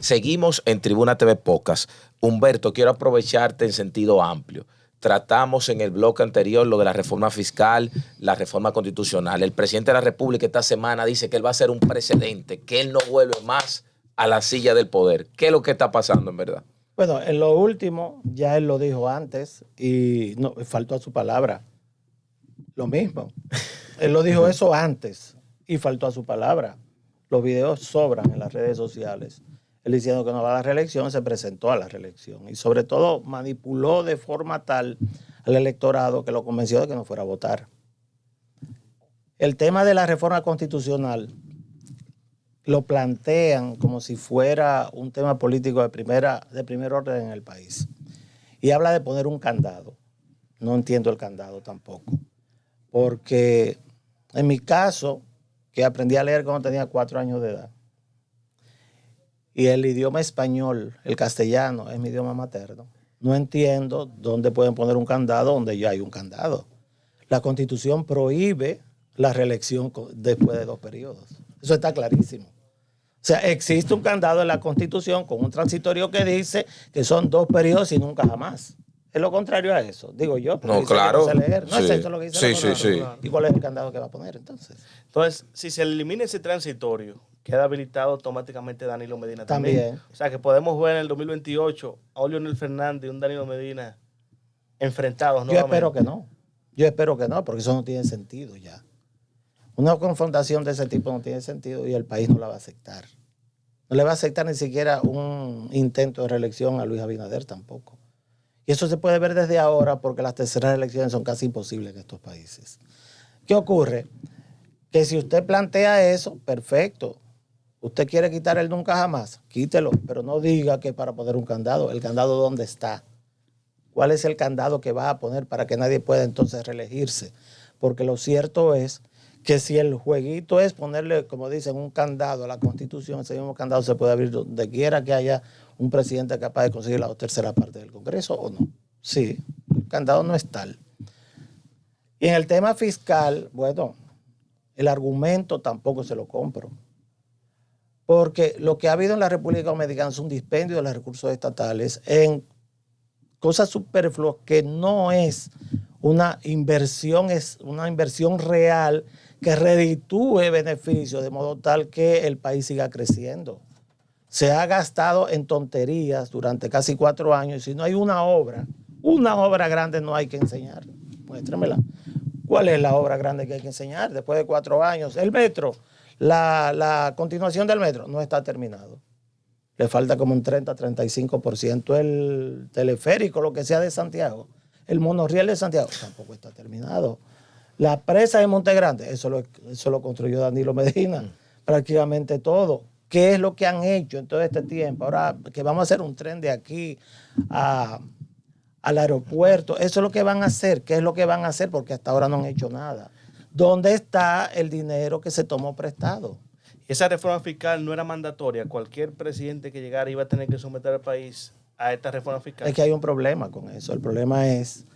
Seguimos en Tribuna TV Podcast. Humberto, quiero aprovecharte en sentido amplio. Tratamos en el bloque anterior lo de la reforma fiscal, la reforma constitucional. El presidente de la República esta semana dice que él va a ser un precedente, que él no vuelve más a la silla del poder. ¿Qué es lo que está pasando en verdad? Bueno, en lo último, ya él lo dijo antes y no faltó a su palabra. Lo mismo. Él lo dijo eso antes y faltó a su palabra. Los videos sobran en las redes sociales. Él diciendo que no va a la reelección, se presentó a la reelección y sobre todo manipuló de forma tal al electorado que lo convenció de que no fuera a votar. El tema de la reforma constitucional lo plantean como si fuera un tema político de primer orden en el país. Y habla de poner un candado. No entiendo el candado tampoco. Porque en mi caso, que aprendí a leer cuando tenía 4 años de edad, y el idioma español, el castellano, es mi idioma materno, no entiendo dónde pueden poner un candado donde ya hay un candado. La Constitución prohíbe la reelección después de 2 periodos. Eso está clarísimo. O sea, existe un candado en la Constitución con un transitorio que dice que son 2 periodos y nunca jamás. Es lo contrario a eso, digo yo. No, claro. No sé leer. No sí. es eso lo que dice Sí. ¿Y cuál es el candado que va a poner entonces? Entonces, si se elimina ese transitorio, queda habilitado automáticamente Danilo Medina también. O sea, que podemos ver en el 2028 a Leonel Fernández y un Danilo Medina enfrentados. Yo espero que no. Yo espero que no, porque eso no tiene sentido ya. Una confrontación de ese tipo no tiene sentido y el país no la va a aceptar. No le va a aceptar ni siquiera un intento de reelección a Luis Abinader tampoco. Y eso se puede ver desde ahora porque las terceras elecciones son casi imposibles en estos países. ¿Qué ocurre? Que si usted plantea eso, perfecto. Usted quiere quitar el nunca jamás, quítelo, pero no diga que para poner un candado. ¿El candado dónde está? ¿Cuál es el candado que va a poner para que nadie pueda entonces reelegirse? Porque lo cierto es que si el jueguito es ponerle, como dicen, un candado a la Constitución, ese mismo candado se puede abrir donde quiera que haya un presidente capaz de conseguir la tercera parte del Congreso o no. Sí, el candado no es tal. Y en el tema fiscal, bueno, el argumento tampoco se lo compro. Porque lo que ha habido en la República Dominicana es un dispendio de los recursos estatales en cosas superfluas que no es una inversión real que reditúe beneficios de modo tal que el país siga creciendo. Se ha gastado en tonterías durante casi 4 años y si no hay una obra grande no hay que enseñar. Muéstremela. ¿Cuál es la obra grande que hay que enseñar después de 4 años? El metro. La continuación del metro no está terminado. Le falta como un 30-35%. El teleférico, lo que sea de Santiago. El monorriel de Santiago tampoco está terminado. La presa de Montegrande, eso lo construyó Danilo Medina. Prácticamente todo. ¿Qué es lo que han hecho en todo este tiempo? Ahora que vamos a hacer un tren de aquí al aeropuerto. Eso es lo que van a hacer. ¿Qué es lo que van a hacer? Porque hasta ahora no han hecho nada. ¿Dónde está el dinero que se tomó prestado? Esa reforma fiscal no era mandatoria. Cualquier presidente que llegara iba a tener que someter al país a esta reforma fiscal. Es que hay un problema con eso. El problema es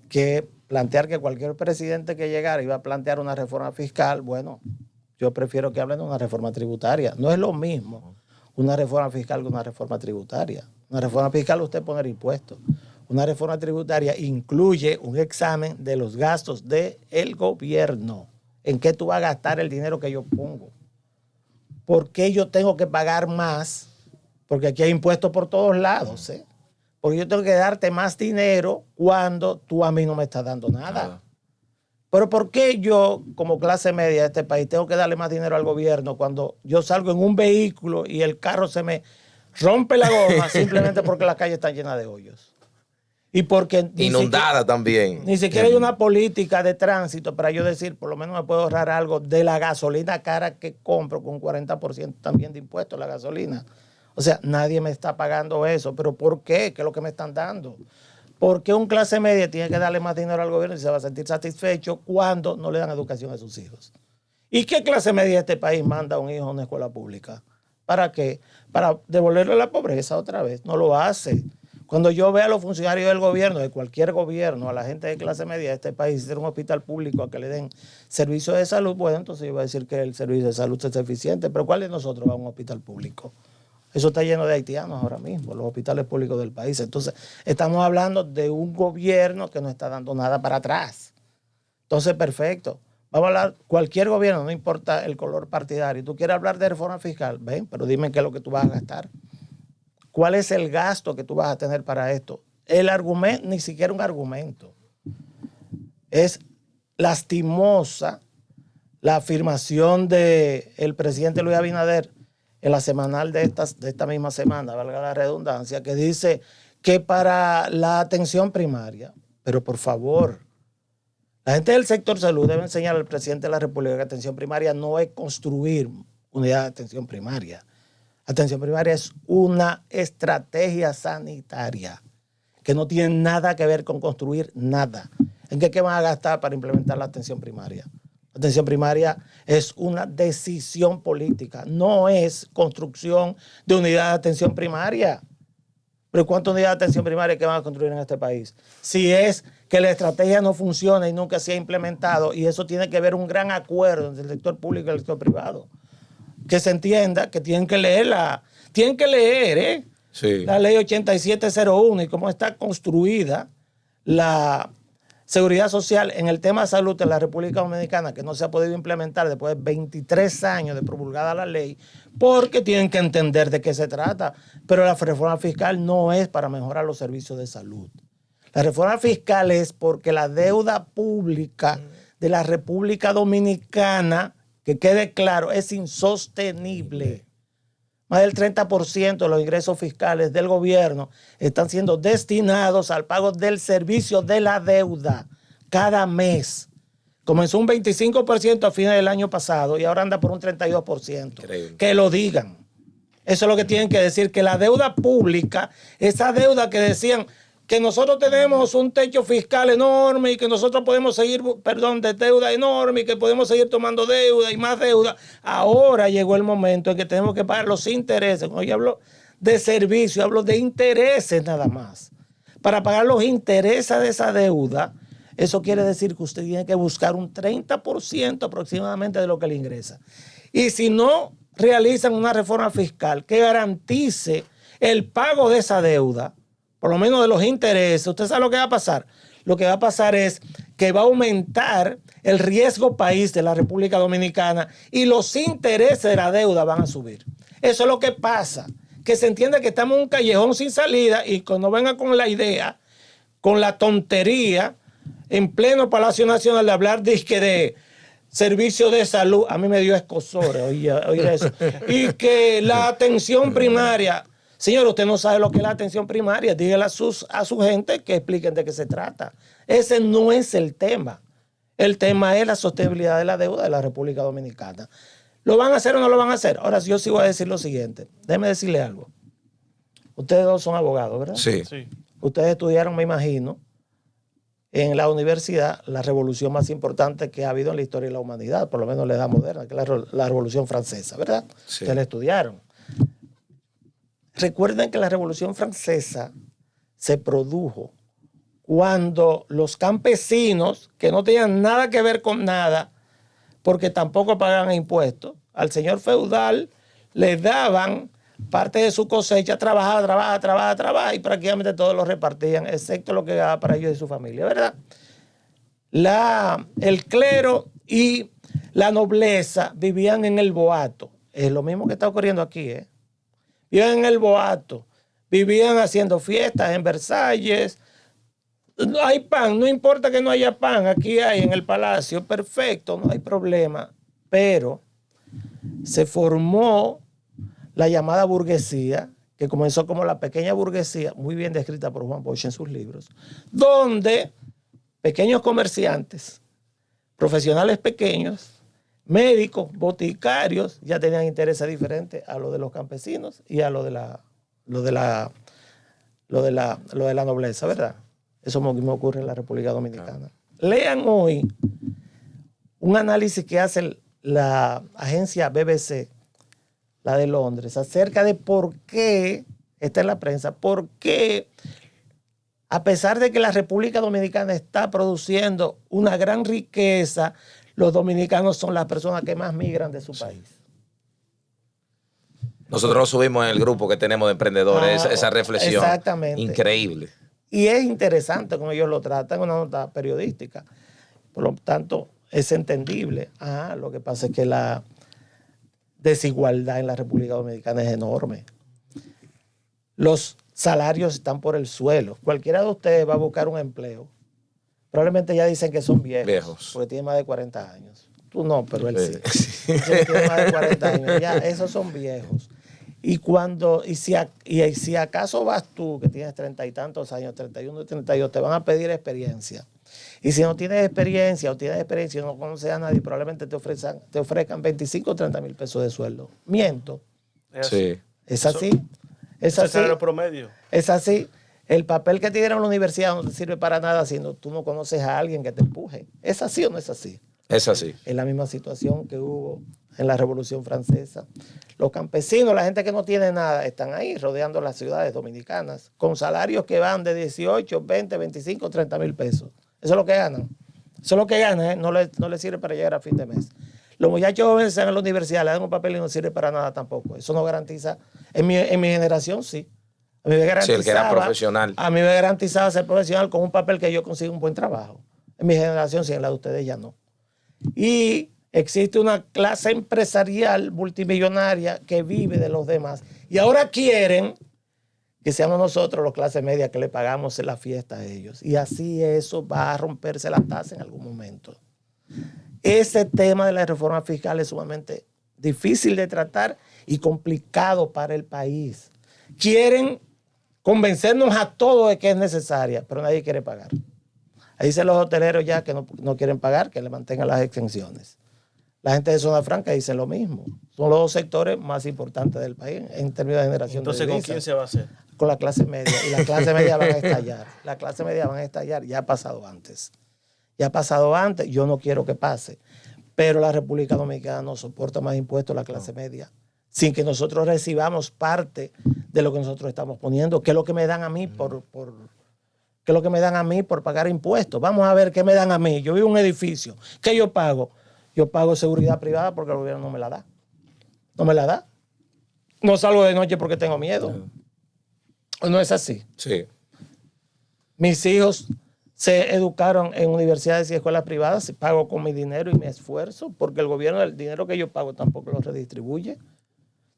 que plantear que cualquier presidente que llegara iba a plantear una reforma fiscal, bueno, yo prefiero que hablen de una reforma tributaria. No es lo mismo una reforma fiscal que una reforma tributaria. Una reforma fiscal usted poner impuestos. Una reforma tributaria incluye un examen de los gastos del gobierno. ¿En qué tú vas a gastar el dinero que yo pongo? ¿Por qué yo tengo que pagar más? Porque aquí hay impuestos por todos lados, ¿eh? Porque yo tengo que darte más dinero cuando tú a mí no me estás dando nada. Pero ¿por qué yo, como clase media de este país, tengo que darle más dinero al gobierno cuando yo salgo en un vehículo y el carro se me rompe la goma simplemente porque las calles están llenas de hoyos? Y porque inundada también. Ni siquiera hay una política de tránsito para yo decir, por lo menos me puedo ahorrar algo de la gasolina cara que compro con un 40% también de impuestos a la gasolina. O sea, nadie me está pagando eso. ¿Pero por qué? ¿Qué es lo que me están dando? ¿Por qué un clase media tiene que darle más dinero al gobierno y se va a sentir satisfecho cuando no le dan educación a sus hijos? ¿Y qué clase media de este país manda a un hijo a una escuela pública? ¿Para qué? Para devolverle la pobreza otra vez. No lo hace. Cuando yo veo a los funcionarios del gobierno, de cualquier gobierno, a la gente de clase media de este país, hacer un hospital público a que le den servicio de salud, bueno, entonces yo voy a decir que el servicio de salud es eficiente. Pero ¿cuál de nosotros va a un hospital público? Eso está lleno de haitianos ahora mismo, los hospitales públicos del país. Entonces, estamos hablando de un gobierno que no está dando nada para atrás. Entonces, perfecto. Vamos a hablar, cualquier gobierno, no importa el color partidario. Tú quieres hablar de reforma fiscal, ven, pero dime qué es lo que tú vas a gastar. ¿Cuál es el gasto que tú vas a tener para esto? El argumento, ni siquiera un argumento. Es lastimosa la afirmación del presidente Luis Abinader en la semanal de esta misma semana, valga la redundancia, que dice que para la atención primaria, pero por favor, la gente del sector salud debe enseñar al presidente de la República que atención primaria no es construir unidad de atención primaria. Atención primaria es una estrategia sanitaria que no tiene nada que ver con construir nada. ¿En qué van a gastar para implementar la atención primaria? La atención primaria es una decisión política, no es construcción de unidad de atención primaria. Pero ¿cuántas unidades de atención primaria que van a construir en este país? Si es que la estrategia no funciona y nunca se ha implementado, y eso tiene que ver un gran acuerdo entre el sector público y el sector privado. Que se entienda que tienen que leer la ley 8701 y cómo está construida la seguridad social en el tema de salud de la República Dominicana, que no se ha podido implementar después de 23 años de promulgada la ley, porque tienen que entender de qué se trata. Pero la reforma fiscal no es para mejorar los servicios de salud. La reforma fiscal es porque la deuda pública de la República Dominicana, que quede claro, es insostenible. Más del 30% de los ingresos fiscales del gobierno están siendo destinados al pago del servicio de la deuda cada mes. Comenzó un 25% a fines del año pasado y ahora anda por un 32%. Increíble. Que lo digan. Eso es lo que tienen que decir, que la deuda pública, esa deuda que decían que nosotros tenemos un techo fiscal enorme y que nosotros podemos seguir, de deuda enorme y que podemos seguir tomando deuda y más deuda. Ahora llegó el momento en que tenemos que pagar los intereses. Cuando yo hablo de servicio, hablo de intereses nada más. Para pagar los intereses de esa deuda, eso quiere decir que usted tiene que buscar un 30% aproximadamente de lo que le ingresa. Y si no realizan una reforma fiscal que garantice el pago de esa deuda, por lo menos de los intereses, ¿usted sabe lo que va a pasar? Lo que va a pasar es que va a aumentar el riesgo país de la República Dominicana y los intereses de la deuda van a subir. Eso es lo que pasa, que se entiende que estamos en un callejón sin salida y cuando venga con la idea, con la tontería, en pleno Palacio Nacional de hablar de servicio de salud, a mí me dio escozor oír eso, y que la atención primaria... Señor, usted no sabe lo que es la atención primaria. Dígale a su gente que expliquen de qué se trata. Ese no es el tema. El tema es la sostenibilidad de la deuda de la República Dominicana. ¿Lo van a hacer o no lo van a hacer? Ahora, yo sí voy a decir lo siguiente. Déjeme decirle algo. Ustedes dos son abogados, ¿verdad? Sí. Ustedes estudiaron, me imagino, en la universidad la revolución más importante que ha habido en la historia de la humanidad, por lo menos en la edad moderna, que es la Revolución Francesa, ¿verdad? Sí. Ustedes la estudiaron. Recuerden que la Revolución Francesa se produjo cuando los campesinos, que no tenían nada que ver con nada, porque tampoco pagaban impuestos, al señor feudal le daban parte de su cosecha, trabajaba, y prácticamente todos lo repartían, excepto lo que daba para ellos y su familia, ¿verdad? El clero y la nobleza vivían en el boato. Es lo mismo que está ocurriendo aquí, ¿eh? Vivían en el boato, vivían haciendo fiestas en Versalles. No hay pan, no importa que no haya pan, aquí hay en el palacio, perfecto, no hay problema. Pero se formó la llamada burguesía, que comenzó como la pequeña burguesía, muy bien descrita por Juan Bosch en sus libros, donde pequeños comerciantes, profesionales pequeños, médicos, boticarios, ya tenían intereses diferentes a los de los campesinos y a lo de la nobleza, ¿verdad? Eso mismo ocurre en la República Dominicana. Lean hoy un análisis que hace la agencia BBC, la de Londres, acerca de por qué, está en la prensa, por qué, a pesar de que la República Dominicana está produciendo una gran riqueza, los dominicanos son las personas que más migran de su país. Nosotros lo subimos en el grupo que tenemos de emprendedores, esa reflexión. Exactamente. Increíble. Y es interesante como ellos lo tratan, una nota periodística. Por lo tanto, es entendible. Lo que pasa es que la desigualdad en la República Dominicana es enorme. Los salarios están por el suelo. Cualquiera de ustedes va a buscar un empleo. Probablemente ya dicen que son viejos. Porque tienen más de 40 años. Tú no, pero él sí. Él tiene más de 40 años. Ya, esos son viejos. Y si acaso vas tú, que tienes 30 y tantos años, 31, 32, te van a pedir experiencia. Y si no tienes experiencia o tienes experiencia y no conoces a nadie, probablemente te ofrezcan 25 o 30 mil pesos de sueldo. Miento. Sí. Es así. Es así. Ese es el promedio. Es así. El papel que te dieron en la universidad no te sirve para nada si tú no conoces a alguien que te empuje. ¿Es así o no es así? Es así. Es la misma situación que hubo en la Revolución Francesa. Los campesinos, la gente que no tiene nada, están ahí rodeando las ciudades dominicanas con salarios que van de 18, 20, 25, 30 mil pesos. Eso es lo que ganan. Eso es lo que ganan, no les sirve para llegar a fin de mes. Los muchachos jóvenes están en la universidad, le dan un papel y no sirve para nada tampoco. Eso no garantiza. En mi generación sí. A mí me garantizaba, sí, el que era profesional. A mí me garantizaba ser profesional con un papel que yo consiga un buen trabajo. En mi generación sí, en la de ustedes ya no. Y existe una clase empresarial multimillonaria que vive de los demás. Y ahora quieren que seamos nosotros, los clases medias, que le pagamos la fiesta a ellos. Y así eso va a romperse la taza en algún momento. Ese tema de la reforma fiscal es sumamente difícil de tratar y complicado para el país. Quieren convencernos a todos de que es necesaria, pero nadie quiere pagar. Ahí dicen los hoteleros ya que no quieren pagar, que le mantengan las exenciones. La gente de Zona Franca dice lo mismo. Son los dos sectores más importantes del país en términos de generación de divisas. Entonces, ¿con quién se va a hacer? Con la clase media. Y la clase media van a estallar. La clase media van a estallar. Ya ha pasado antes. Ya ha pasado antes. Yo no quiero que pase. Pero la República Dominicana no soporta más impuestos a la clase media sin que nosotros recibamos parte de lo que nosotros estamos poniendo, que es lo que me dan a mí que es lo que me dan a mí por pagar impuestos. Vamos a ver qué me dan a mí. Yo vivo en un edificio. ¿Qué yo pago? Yo pago seguridad privada porque el gobierno no me la da. No me la da. No salgo de noche porque tengo miedo. ¿O no es así? Sí. Mis hijos se educaron en universidades y escuelas privadas. Pago con mi dinero y mi esfuerzo porque el gobierno, el dinero que yo pago tampoco lo redistribuye.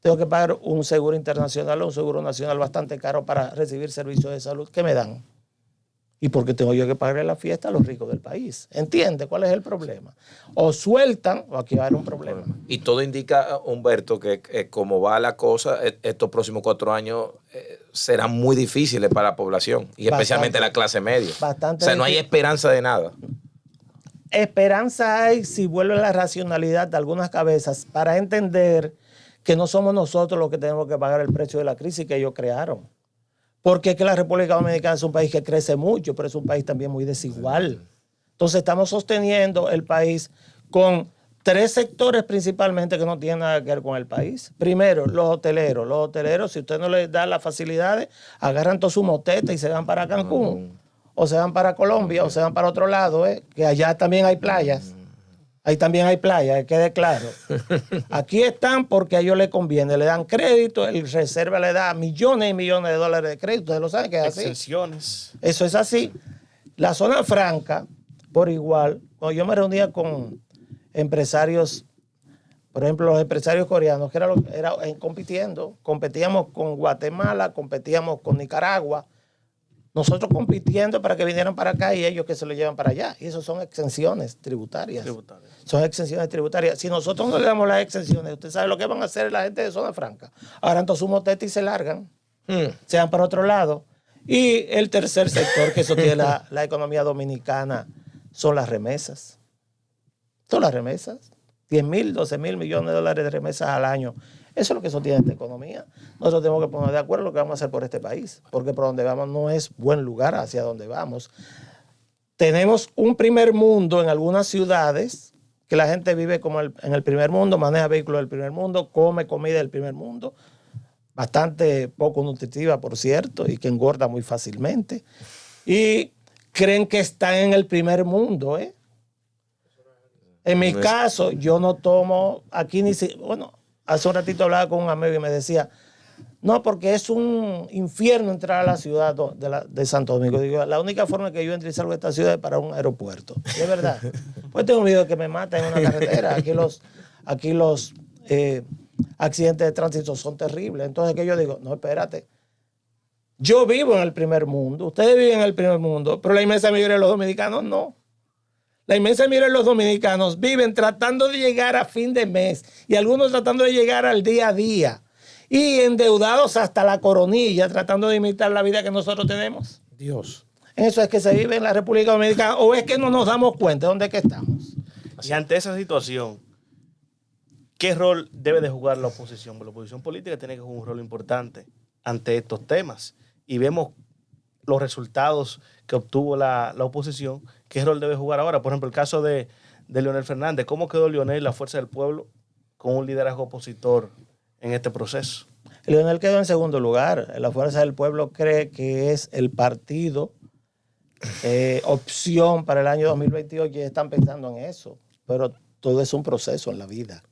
Tengo que pagar un seguro internacional o un seguro nacional bastante caro para recibir servicios de salud. ¿Qué me dan? ¿Y por qué tengo yo que pagarle la fiesta a los ricos del país? ¿Entiende cuál es el problema? O sueltan o aquí va a haber un problema. Y todo indica, Humberto, que como va la cosa, estos próximos 4 años serán muy difíciles para la población y bastante, especialmente la clase media. Bastante. O sea, no hay esperanza de nada. Esperanza hay si vuelve la racionalidad de algunas cabezas para entender que no somos nosotros los que tenemos que pagar el precio de la crisis que ellos crearon. Porque es que la República Dominicana es un país que crece mucho, pero es un país también muy desigual. Entonces estamos sosteniendo el país con 3 sectores principalmente que no tienen nada que ver con el país. Primero, los hoteleros. Los hoteleros, si usted no les da las facilidades, agarran todo su moteta y se van para Cancún. O se van para Colombia, o se van para otro lado, que allá también hay playas. Ahí también hay playas, que quede claro. Aquí están porque a ellos les conviene. Le dan crédito, el Reserva le da millones y millones de dólares de crédito. Ustedes lo saben que es así. Exenciones. Eso es así. La zona franca, por igual, cuando yo me reunía con empresarios, por ejemplo, los empresarios coreanos, que era competíamos con Guatemala, competíamos con Nicaragua, nosotros compitiendo para que vinieran para acá y ellos que se lo llevan para allá. Y eso son exenciones tributarias. Son exenciones tributarias. Si nosotros no le damos las exenciones, usted sabe lo que van a hacer la gente de Zona Franca. Agarran todo su motete y se largan. Se van para otro lado. Y el tercer sector que sostiene la economía dominicana son las remesas. Son las remesas. 10,000, 12,000 millones de dólares de remesas al año. Eso es lo que sostiene esta economía. Nosotros tenemos que poner de acuerdo lo que vamos a hacer por este país, porque por donde vamos no es buen lugar hacia donde vamos. Tenemos un primer mundo en algunas ciudades, que la gente vive como en el primer mundo, maneja vehículos del primer mundo, come comida del primer mundo, bastante poco nutritiva, por cierto, y que engorda muy fácilmente. Y creen que están en el primer mundo, En mi caso, yo no tomo aquí ni si... Bueno, hace un ratito hablaba con un amigo y me decía, no, porque es un infierno entrar a la ciudad de Santo Domingo. Digo, la única forma que yo entre y salgo de esta ciudad es para un aeropuerto. Y es verdad. Pues tengo miedo de que me maten en una carretera. Aquí los accidentes de tránsito son terribles. Entonces, que yo digo, no, espérate. Yo vivo en el primer mundo, ustedes viven en el primer mundo, pero la inmensa mayoría de los dominicanos no. La inmensa mayoría de los dominicanos viven tratando de llegar a fin de mes y algunos tratando de llegar al día a día. Y endeudados hasta la coronilla, tratando de imitar la vida que nosotros tenemos. Dios. Eso es que se vive en la República Dominicana, o es que no nos damos cuenta de dónde es que estamos. Y ante esa situación, ¿qué rol debe de jugar la oposición? Porque la oposición política tiene que jugar un rol importante ante estos temas. Y vemos los resultados que obtuvo la oposición. ¿Qué rol debe jugar ahora? Por ejemplo, el caso de Leonel Fernández. ¿Cómo quedó Leonel, la fuerza del pueblo, con un liderazgo opositor en este proceso? Leonel quedó en segundo lugar. La Fuerza del Pueblo cree que es el partido opción para el año 2028 y están pensando en eso. Pero todo es un proceso en la vida.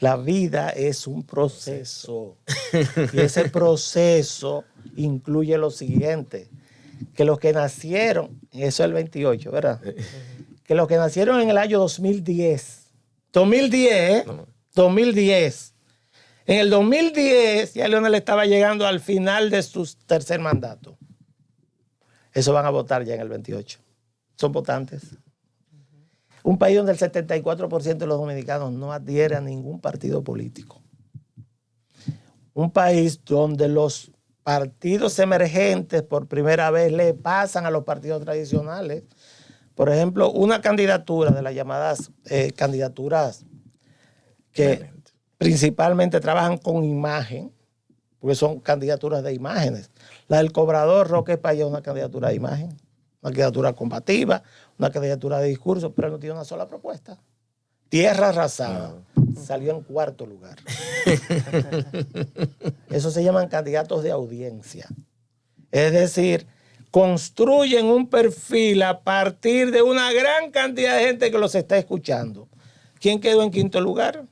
La vida es un proceso. Y ese proceso incluye lo siguiente, que los que nacieron, eso es el 28, ¿verdad? Que los que nacieron en el año 2010, en el 2010 ya Leonel estaba llegando al final de su tercer mandato. Eso van a votar ya en el 28. Son votantes. Un país donde el 74% de los dominicanos no adhiere a ningún partido político. Un país donde los partidos emergentes por primera vez le pasan a los partidos tradicionales. Por ejemplo, una candidatura de las llamadas candidaturas que principalmente trabajan con imagen, porque son candidaturas de imágenes. La del cobrador Roque Paya es una candidatura de imagen, una candidatura combativa, una candidatura de discurso, pero no tiene una sola propuesta. Tierra Arrasada salió en cuarto lugar. Eso se llaman candidatos de audiencia. Es decir, construyen un perfil a partir de una gran cantidad de gente que los está escuchando. ¿Quién quedó en quinto lugar?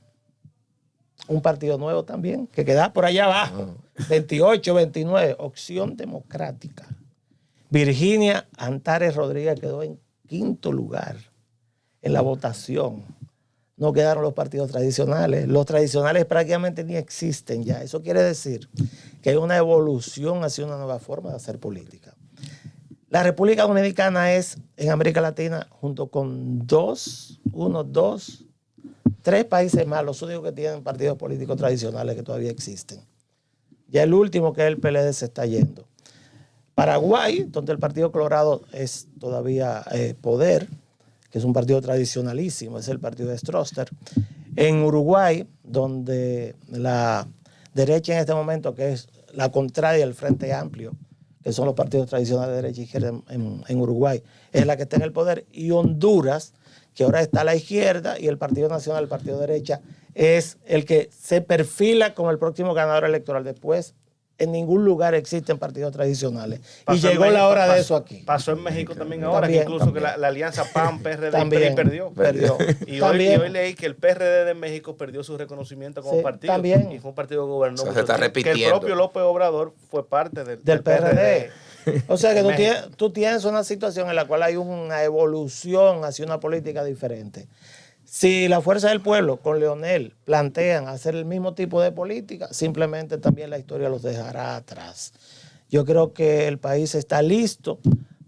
Un partido nuevo también, que queda por allá abajo, 28, 29, Opción Democrática. Virginia Antares Rodríguez quedó en quinto lugar en la votación. No quedaron los partidos tradicionales. Los tradicionales prácticamente ni existen ya. Eso quiere decir que hay una evolución hacia una nueva forma de hacer política. La República Dominicana es, en América Latina, junto con tres países más, los únicos que tienen partidos políticos tradicionales que todavía existen. Ya el último, que es el PLD, se está yendo. Paraguay, donde el Partido Colorado es todavía poder, que es un partido tradicionalísimo, es el partido de Stroessner. En Uruguay, donde la derecha en este momento, que es la contraria al Frente Amplio, que son los partidos tradicionales de derecha e izquierda en Uruguay, es la que está en el poder. Y Honduras, que ahora está a la izquierda, y el Partido Nacional, el partido de derecha, es el que se perfila como el próximo ganador electoral. Después, en ningún lugar existen partidos tradicionales. Y llegó la hora de eso aquí. Pasó en México también ahora, que incluso que la alianza PAN-PRD perdió. Y hoy leí que el PRD de México perdió su reconocimiento como partido. También. Y fue un partido que gobernó. Se está repitiendo. Que el propio López Obrador fue parte del PRD. O sea que tú tienes una situación en la cual hay una evolución hacia una política diferente. Si la Fuerza del Pueblo con Leonel plantean hacer el mismo tipo de política, simplemente también la historia los dejará atrás. Yo creo que el país está listo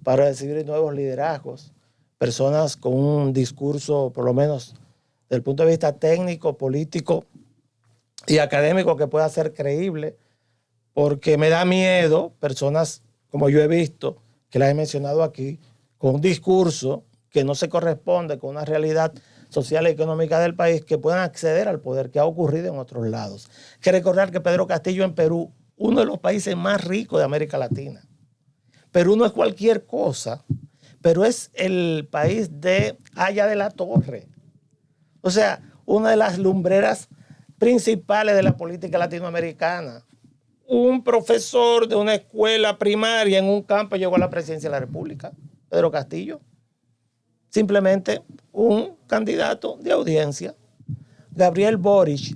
para recibir nuevos liderazgos, personas con un discurso, por lo menos desde el punto de vista técnico, político y académico, que pueda ser creíble, porque me da miedo personas como yo he visto, que las he mencionado aquí, con un discurso que no se corresponde con una realidad social y económica del país, que puedan acceder al poder, que ha ocurrido en otros lados. Hay que recordar que Pedro Castillo en Perú, uno de los países más ricos de América Latina. Perú no es cualquier cosa, pero es el país de Haya de la Torre. O sea, una de las lumbreras principales de la política latinoamericana. Un profesor de una escuela primaria en un campo llegó a la presidencia de la República, Pedro Castillo. Simplemente un candidato de audiencia. Gabriel Boric,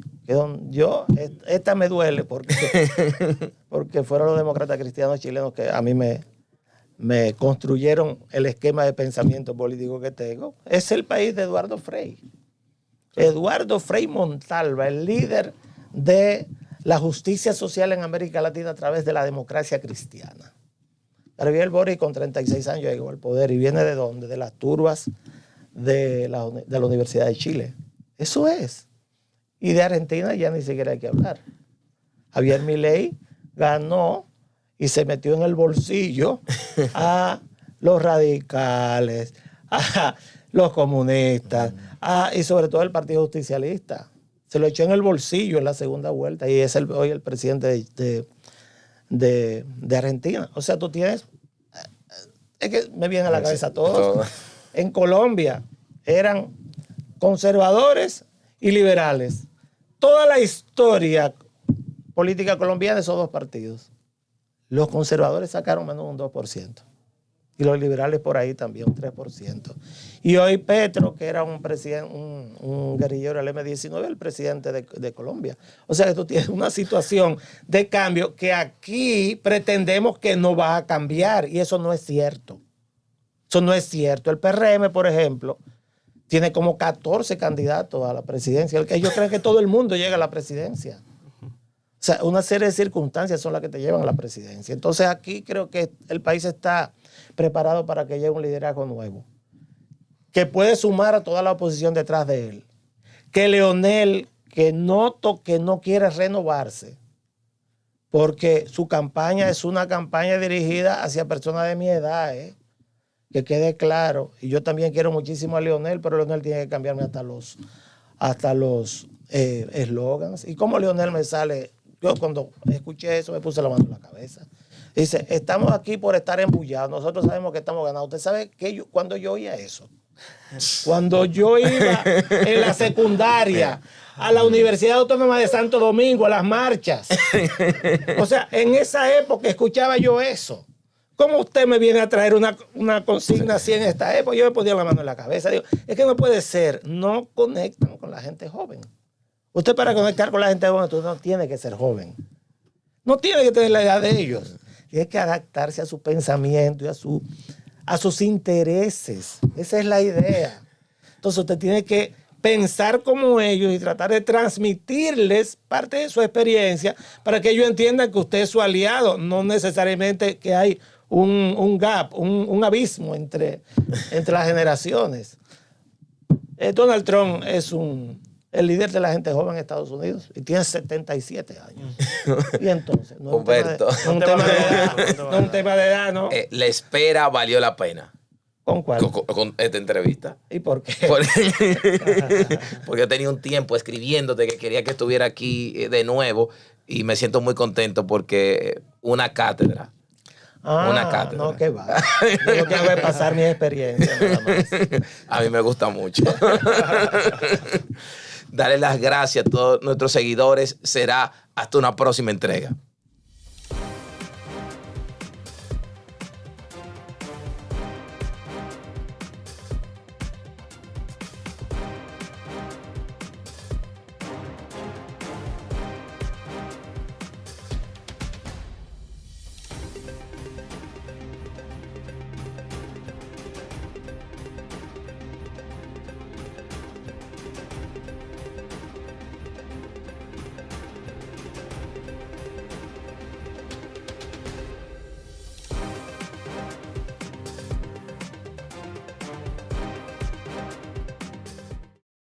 Esta me duele porque fueron los demócratas cristianos chilenos que a mí me construyeron el esquema de pensamiento político que tengo. Es el país de Eduardo Frei. Eduardo Frei Montalva, el líder de la justicia social en América Latina a través de la democracia cristiana. Gabriel Boric con 36 años llegó al poder y viene ¿de dónde? De las turbas de la Universidad de Chile. Eso es. Y de Argentina ya ni siquiera hay que hablar. Javier Milei ganó y se metió en el bolsillo a los radicales, a los comunistas, y sobre todo el Partido Justicialista. Se lo echó en el bolsillo en la segunda vuelta y es hoy el presidente de Argentina. O sea, tú tienes... Es que me viene a la cabeza todo. En Colombia eran conservadores y liberales. Toda la historia política colombiana, esos dos partidos. Los conservadores sacaron menos de un 2%. Y los liberales por ahí también, un 3%. Y hoy Petro, que era un guerrillero del M-19, el presidente de Colombia. O sea que tú tienes una situación de cambio que aquí pretendemos que no va a cambiar. Y eso no es cierto. Eso no es cierto. El PRM, por ejemplo, tiene como 14 candidatos a la presidencia. Ellos creen que todo el mundo llega a la presidencia. O sea, una serie de circunstancias son las que te llevan a la presidencia. Entonces aquí creo que el país está preparado para que llegue un liderazgo nuevo, que puede sumar a toda la oposición detrás de él. Que Leonel, que no quiere renovarse, porque su campaña es una campaña dirigida hacia personas de mi edad, que quede claro. Y yo también quiero muchísimo a Leonel, pero Leonel tiene que cambiarme hasta los eslogans. Y como Leonel me sale, yo cuando escuché eso me puse la mano en la cabeza. Dice, estamos aquí por estar embullados, nosotros sabemos que estamos ganando. Usted sabe que cuando yo oía eso, cuando yo iba en la secundaria a la Universidad Autónoma de Santo Domingo, a las marchas, o sea, en esa época escuchaba yo eso. ¿Cómo usted me viene a traer una consigna así en esta época? Yo me ponía la mano en la cabeza. Digo, es que no puede ser. No conectan con la gente joven. Usted para conectar con la gente joven, usted no tiene que ser joven. No tiene que tener la edad de ellos. Tiene que adaptarse a su pensamiento y a sus intereses. Esa es la idea. Entonces usted tiene que pensar como ellos y tratar de transmitirles parte de su experiencia para que ellos entiendan que usted es su aliado. No necesariamente que hay un gap, un abismo entre las generaciones. Donald Trump es el líder de la gente joven en Estados Unidos y tiene 77 años. Y entonces, no es Humberto. un tema de edad, ¿no? La espera valió la pena. ¿Con cuál? Con esta entrevista. ¿Y por qué? Porque yo tenía un tiempo escribiendo que quería que estuviera aquí de nuevo y me siento muy contento porque una cátedra. Una cátedra. No, que va. Yo lo que hago es pasar mi experiencia, nada más. A mí me gusta mucho. Darle las gracias a todos nuestros seguidores. Será hasta una próxima entrega.